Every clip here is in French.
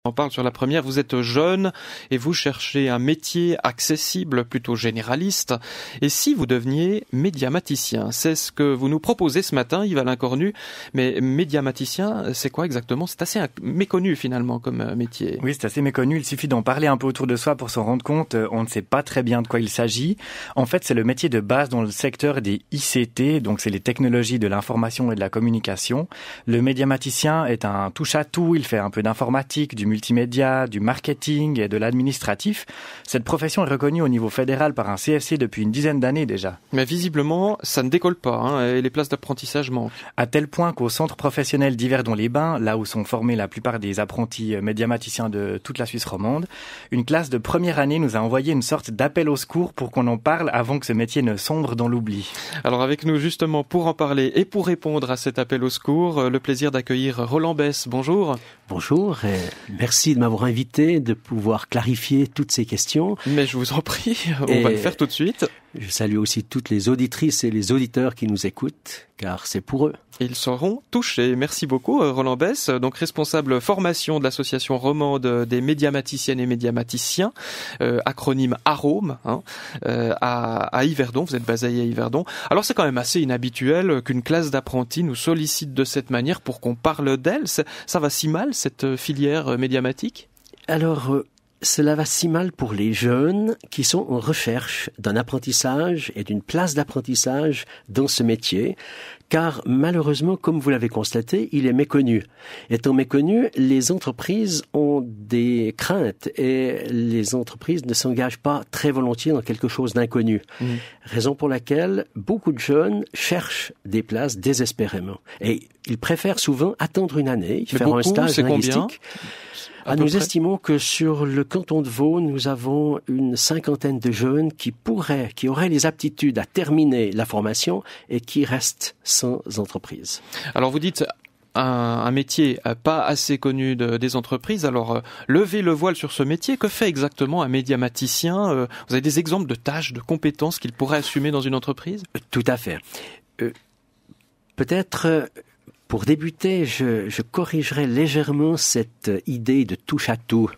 On parle sur la première, vous êtes jeune et vous cherchez un métier accessible, plutôt généraliste. Et si vous deveniez médiamaticien, c'est ce que vous nous proposez ce matin, Yves Alain Cornu. Mais médiamaticien, c'est quoi exactement? C'est assez méconnu finalement comme métier. Oui, c'est assez méconnu. Il suffit d'en parler un peu autour de soi pour s'en rendre compte. On ne sait pas très bien de quoi il s'agit. En fait, c'est le métier de base dans le secteur des ICT, donc c'est les technologies de l'information et de la communication. Le médiamaticien est un touche-à-tout. Il fait un peu d'informatique, du multimédia, du marketing et de l'administratif. Cette profession est reconnue au niveau fédéral par un CFC depuis une dizaine d'années déjà. Mais visiblement, ça ne décolle pas, et les places d'apprentissage manquent. À tel point qu'au centre professionnel d'Yverdon-les-Bains, là où sont formés la plupart des apprentis médiamaticiens de toute la Suisse romande, une classe de première année nous a envoyé une sorte d'appel au secours pour qu'on en parle avant que ce métier ne sombre dans l'oubli. Alors avec nous justement pour en parler et pour répondre à cet appel au secours, le plaisir d'accueillir Roland Besse. Bonjour. Bonjour, merci de m'avoir invité, de pouvoir clarifier toutes ces questions. Mais je vous en prie, on va le faire tout de suite. Je salue aussi toutes les auditrices et les auditeurs qui nous écoutent, car c'est pour eux. Ils seront touchés. Merci beaucoup, Roland Besse, donc responsable formation de l'association romande des médiamaticiennes et médiamaticiens, acronyme AROM, à Yverdon. Vous êtes basé à Yverdon. Alors c'est quand même assez inhabituel qu'une classe d'apprentis nous sollicite de cette manière pour qu'on parle d'elle. Ça va si mal, cette filière médiamatique? Alors, cela va si mal pour les jeunes qui sont en recherche d'un apprentissage et d'une place d'apprentissage dans ce métier, car malheureusement, comme vous l'avez constaté, il est méconnu. Étant méconnu, les entreprises ont des craintes et les entreprises ne s'engagent pas très volontiers dans quelque chose d'inconnu. Raison pour laquelle beaucoup de jeunes cherchent des places désespérément. Et ils préfèrent souvent attendre une année, faire un stage linguistique. Nous estimons que sur le canton de Vaud, nous avons une 50aine de jeunes qui auraient les aptitudes à terminer la formation et qui restent sans entreprise. Alors vous dites un métier pas assez connu des entreprises. Alors levez le voile sur ce métier. Que fait exactement un médiamaticien? Vous avez des exemples de tâches, de compétences qu'il pourrait assumer dans une entreprise? Tout à fait. Peut-être... Pour débuter, je corrigerai légèrement cette idée de touche-à-tout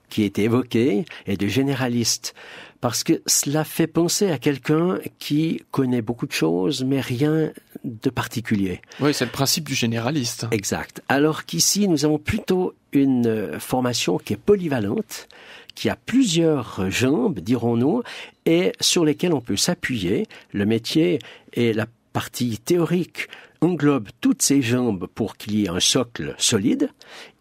qui est évoquée et de généraliste, parce que cela fait penser à quelqu'un qui connaît beaucoup de choses, mais rien de particulier. Oui, c'est le principe du généraliste. Exact. Alors qu'ici, nous avons plutôt une formation qui est polyvalente, qui a plusieurs jambes, dirons-nous, et sur lesquelles on peut s'appuyer. Le métier et la partie théorique englobe toutes ces jambes pour qu'il y ait un socle solide.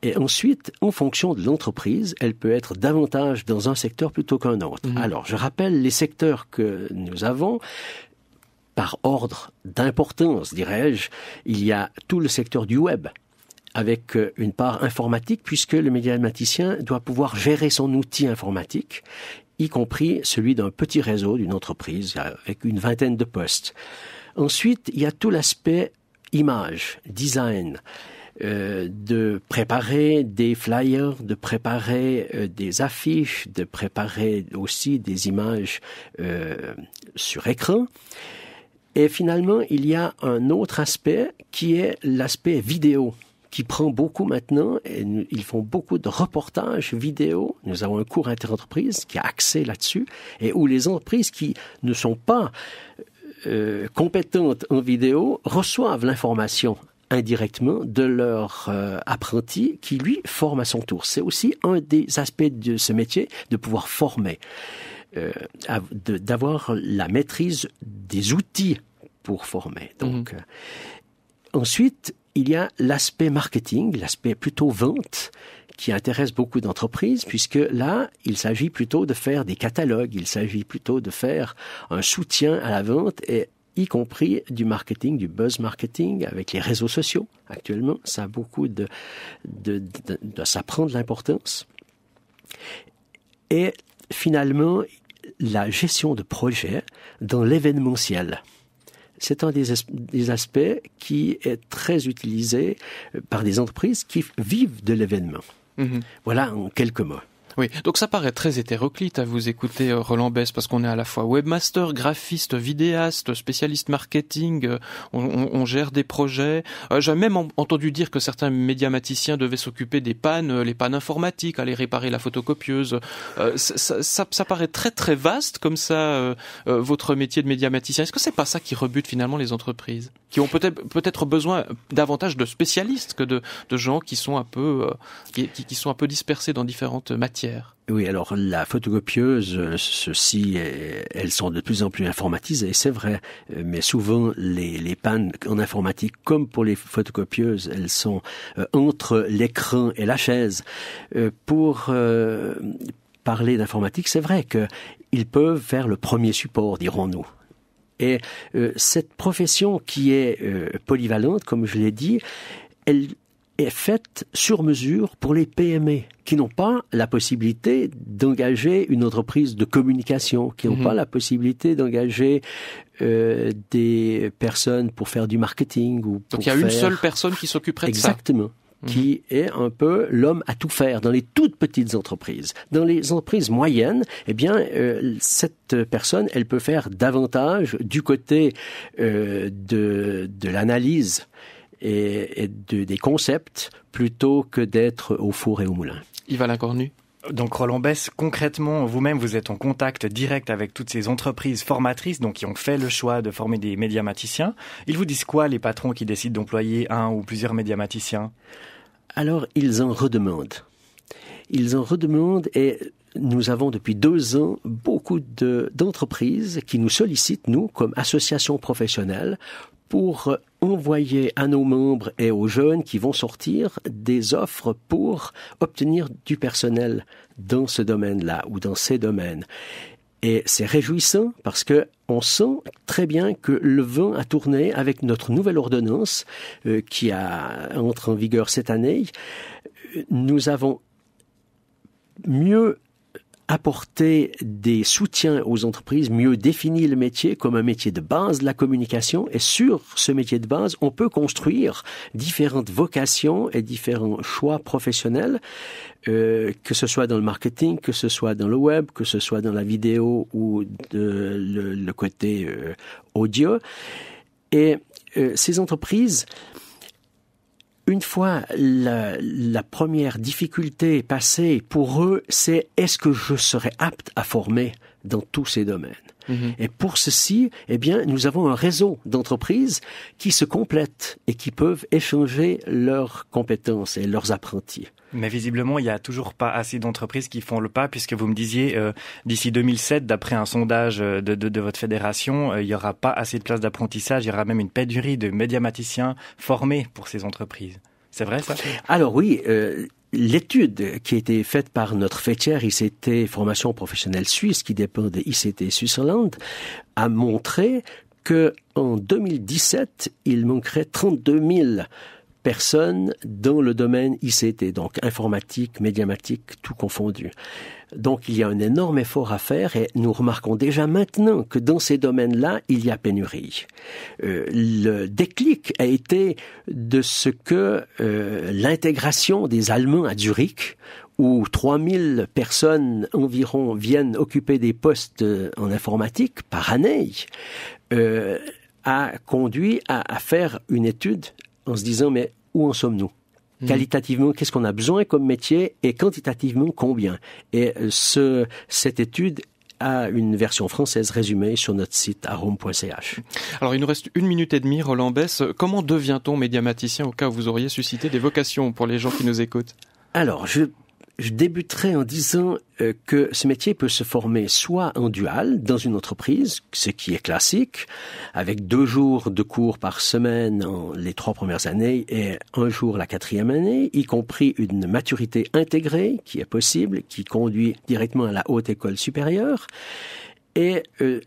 Et ensuite, en fonction de l'entreprise, elle peut être davantage dans un secteur plutôt qu'un autre. Alors, je rappelle les secteurs que nous avons. Par ordre d'importance, dirais-je, il y a tout le secteur du web, avec une part informatique, puisque le médiamaticien doit pouvoir gérer son outil informatique, y compris celui d'un petit réseau d'une entreprise, avec une vingtaine de postes. Ensuite, il y a tout l'aspect image, design, de préparer des flyers, de préparer des affiches, de préparer aussi des images sur écran. Et finalement, il y a un autre aspect qui est l'aspect vidéo, qui prend beaucoup maintenant, et ils font beaucoup de reportages vidéo. Nous avons un cours interentreprise qui a axé là-dessus, et où les entreprises qui ne sont pas compétentes en vidéo reçoivent l'information indirectement de leur apprenti qui, lui, forme à son tour. C'est aussi un des aspects de ce métier, de pouvoir former, d'avoir la maîtrise des outils pour former. Donc, ensuite, il y a l'aspect marketing, l'aspect plutôt vente, qui intéresse beaucoup d'entreprises, puisque là, il s'agit plutôt de faire des catalogues, il s'agit plutôt de faire un soutien à la vente, et y compris du marketing, du buzz marketing, avec les réseaux sociaux. Actuellement, ça a beaucoup ça prend de l'importance. Et finalement, la gestion de projets dans l'événementiel. C'est un des aspects qui est très utilisé par des entreprises qui vivent de l'événement. Voilà en quelques mots. Oui, donc ça paraît très hétéroclite à vous écouter, Roland Besse, parce qu'on est à la fois webmaster, graphiste, vidéaste, spécialiste marketing, on gère des projets. J'ai même entendu dire que certains médiamaticiens devaient s'occuper des pannes, les pannes informatiques, aller réparer la photocopieuse. Ça paraît très très vaste comme ça, votre métier de médiamaticien. Est-ce que c'est pas ça qui rebute finalement les entreprises, qui ont peut-être besoin davantage de spécialistes que de gens qui sont un peu qui sont un peu dispersés dans différentes matières? Oui, alors la photocopieuse, elles sont de plus en plus informatisées, c'est vrai, mais souvent les pannes en informatique, comme pour les photocopieuses, elles sont entre l'écran et la chaise. Pour parler d'informatique, c'est vrai qu'ils peuvent faire le premier support, dirons-nous. Et cette profession qui est polyvalente, comme je l'ai dit, elle est faite sur mesure pour les PME qui n'ont pas la possibilité d'engager une entreprise de communication, qui n'ont pas la possibilité d'engager des personnes pour faire du marketing. Ou pour Donc il y a une seule personne qui s'occuperait de ça. Exactement. Qui est un peu l'homme à tout faire dans les toutes petites entreprises. Dans les entreprises moyennes, eh bien, cette personne, elle peut faire davantage du côté de l'analyse et des concepts plutôt que d'être au four et au moulin. Yves Alain Cornu. Donc Roland Besse, concrètement, vous-même, vous êtes en contact direct avec toutes ces entreprises formatrices, donc qui ont fait le choix de former des médiamaticiens. Ils vous disent quoi, les patrons qui décident d'employer un ou plusieurs médiamaticiens? Alors, ils en redemandent. Ils en redemandent et nous avons depuis 2 ans beaucoup d'entreprises qui nous sollicitent, nous, comme association professionnelle, pour envoyer à nos membres et aux jeunes qui vont sortir des offres pour obtenir du personnel dans ce domaine-là ou dans ces domaines. Et c'est réjouissant parce que on sent très bien que le vent a tourné avec notre nouvelle ordonnance qui entre en vigueur cette année. Nous avons mieux apporter des soutiens aux entreprises, mieux définir le métier comme un métier de base de la communication. Et sur ce métier de base, on peut construire différentes vocations et différents choix professionnels, que ce soit dans le marketing, que ce soit dans le web, que ce soit dans la vidéo ou le côté audio. Et ces entreprises, une fois la première difficulté passée, pour eux, c'est est-ce que je serai apte à former dans tous ces domaines? Et pour ceci, eh bien, nous avons un réseau d'entreprises qui se complètent et qui peuvent échanger leurs compétences et leurs apprentis. Mais visiblement, il n'y a toujours pas assez d'entreprises qui font le pas, puisque vous me disiez, d'ici 2007, d'après un sondage de votre fédération, il n'y aura pas assez de places d'apprentissage, il y aura même une pénurie de médiamaticiens formés pour ces entreprises. C'est vrai, ça? Alors oui, l'étude qui a été faite par notre faîtière ICT Formation Professionnelle Suisse, qui dépend de ICT Switzerland, a montré que en 2017, il manquerait 32 000 personnes dans le domaine ICT, donc informatique, médiamatique, tout confondu. Donc il y a un énorme effort à faire et nous remarquons déjà maintenant que dans ces domaines-là, il y a pénurie. Le déclic a été de ce que l'intégration des Allemands à Zurich, où 3000 personnes environ viennent occuper des postes en informatique par année, a conduit à faire une étude en se disant, mais où en sommes-nous? Qualitativement, qu'est-ce qu'on a besoin comme métier et quantitativement, combien? Et cette étude a une version française résumée sur notre site arome.ch. Alors, il nous reste 1 minute et demie, Roland Besse. Comment devient-on médiamaticien au cas où vous auriez suscité des vocations pour les gens qui nous écoutent? Alors, je débuterai en disant que ce métier peut se former soit en dual dans une entreprise, ce qui est classique, avec 2 jours de cours par semaine les 3 premières années et 1 jour la 4e année, y compris une maturité intégrée qui est possible, qui conduit directement à la haute école supérieure. Et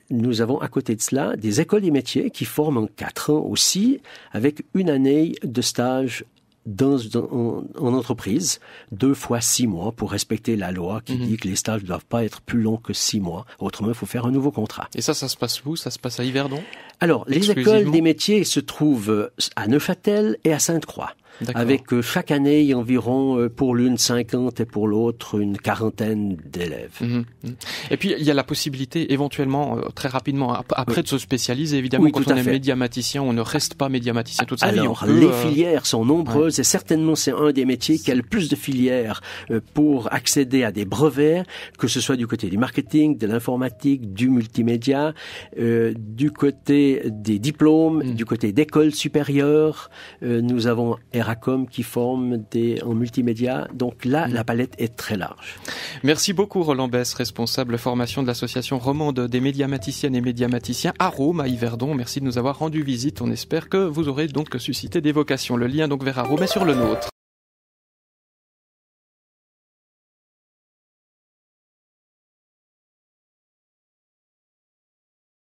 nous avons à côté de cela des écoles des métiers qui forment en 4 ans aussi, avec 1 année de stage en entreprise, 2 fois 6 mois pour respecter la loi qui dit que les stages ne doivent pas être plus longs que 6 mois. Autrement, il faut faire un nouveau contrat. Et ça se passe où? Ça se passe à Yverdon? Alors, les écoles des métiers se trouvent à Neuchâtel et à Sainte-Croix. avec chaque année environ pour l'une 50 et pour l'autre une quarantaine d'élèves. Et puis il y a la possibilité éventuellement très rapidement après de se spécialiser. Évidemment, quand on est médiamaticien, on ne reste pas médiamaticien toute sa vie. Alors les filières sont nombreuses et certainement c'est un des métiers qui a le plus de filières pour accéder à des brevets, que ce soit du côté du marketing, de l'informatique, du multimédia, du côté des diplômes, du côté d'écoles supérieures. Nous avons Eracom qui forme en multimédia. Donc là, la palette est très large. Merci beaucoup Roland Besse, responsable formation de l'association romande des médiamaticiennes et médiamaticiens Arôme à Yverdon. Merci de nous avoir rendu visite. On espère que vous aurez donc suscité des vocations. Le lien donc vers Arôme est sur le nôtre.